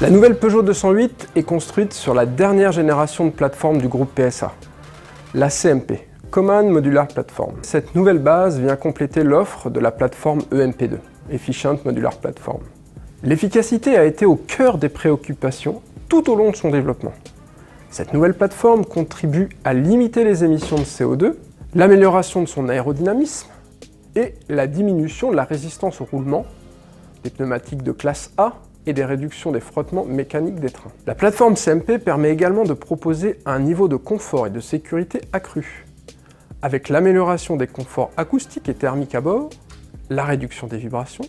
La nouvelle Peugeot 208 est construite sur la dernière génération de plateforme du groupe PSA, la CMP, Common Modular Platform. Cette nouvelle base vient compléter l'offre de la plateforme EMP2, Efficient Modular Platform. L'efficacité a été au cœur des préoccupations tout au long de son développement. Cette nouvelle plateforme contribue à limiter les émissions de CO2, l'amélioration de son aérodynamisme et la diminution de la résistance au roulement, des pneumatiques de classe A et des réductions des frottements mécaniques des trains. La plateforme CMP permet également de proposer un niveau de confort et de sécurité accru, avec l'amélioration des conforts acoustiques et thermiques à bord, la réduction des vibrations,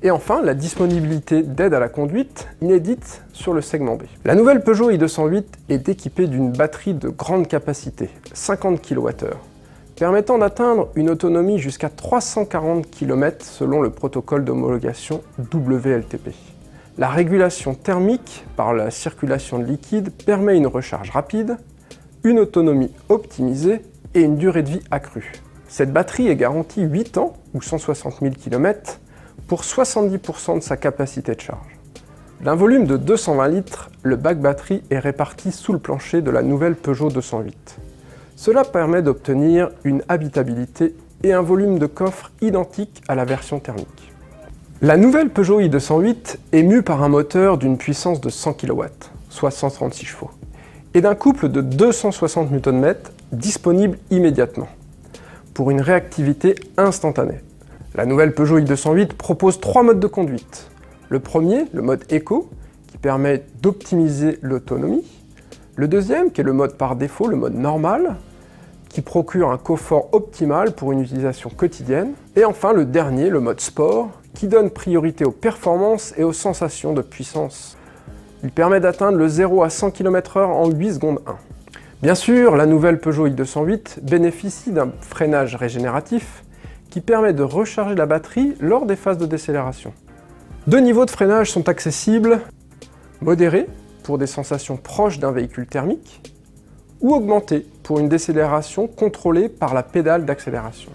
et enfin la disponibilité d'aides à la conduite inédite sur le segment B. La nouvelle Peugeot i208 est équipée d'une batterie de grande capacité, 50 kWh, permettant d'atteindre une autonomie jusqu'à 340 km selon le protocole d'homologation WLTP. La régulation thermique par la circulation de liquide permet une recharge rapide, une autonomie optimisée et une durée de vie accrue. Cette batterie est garantie 8 ans ou 160 000 km pour 70% de sa capacité de charge. D'un volume de 220 litres, le bac batterie est réparti sous le plancher de la nouvelle Peugeot 208. Cela permet d'obtenir une habitabilité et un volume de coffre identique à la version thermique. La nouvelle Peugeot i208 est mue par un moteur d'une puissance de 100 kW, soit 136 chevaux, et d'un couple de 260 Nm disponible immédiatement, pour une réactivité instantanée. La nouvelle Peugeot i208 propose 3 modes de conduite. Le premier, le mode Eco, qui permet d'optimiser l'autonomie. Le deuxième, qui est le mode par défaut, le mode normal, qui procure un confort optimal pour une utilisation quotidienne. Et enfin le dernier, le mode Sport, qui donne priorité aux performances et aux sensations de puissance. Il permet d'atteindre le 0 à 100 km/h en 8 secondes 1. Bien sûr, la nouvelle Peugeot i208 bénéficie d'un freinage régénératif qui permet de recharger la batterie lors des phases de décélération. Deux niveaux de freinage sont accessibles, modéré pour des sensations proches d'un véhicule thermique, ou augmenté pour une décélération contrôlée par la pédale d'accélération.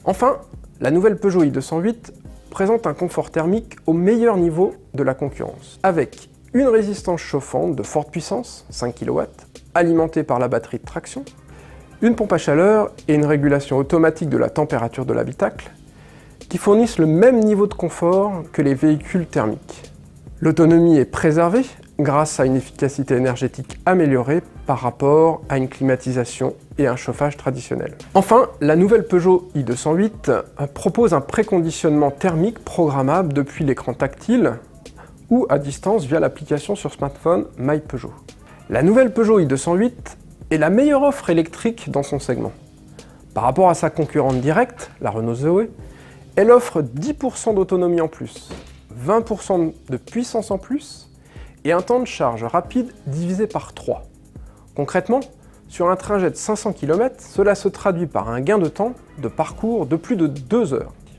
Enfin, la nouvelle Peugeot i208 présente un confort thermique au meilleur niveau de la concurrence, avec une résistance chauffante de forte puissance, 5 kW, alimentée par la batterie de traction, une pompe à chaleur et une régulation automatique de la température de l'habitacle, qui fournissent le même niveau de confort que les véhicules thermiques. L'autonomie est préservée grâce à une efficacité énergétique améliorée par rapport à une climatisation et un chauffage traditionnel. Enfin, la nouvelle Peugeot i208 propose un préconditionnement thermique programmable depuis l'écran tactile ou à distance via l'application sur smartphone MyPeugeot. La nouvelle Peugeot i208 est la meilleure offre électrique dans son segment. Par rapport à sa concurrente directe, la Renault Zoe, elle offre 10% d'autonomie en plus, 20% de puissance en plus et un temps de charge rapide divisé par 3. Concrètement, sur un trajet de 500 km, cela se traduit par un gain de temps de parcours de plus de 2 heures.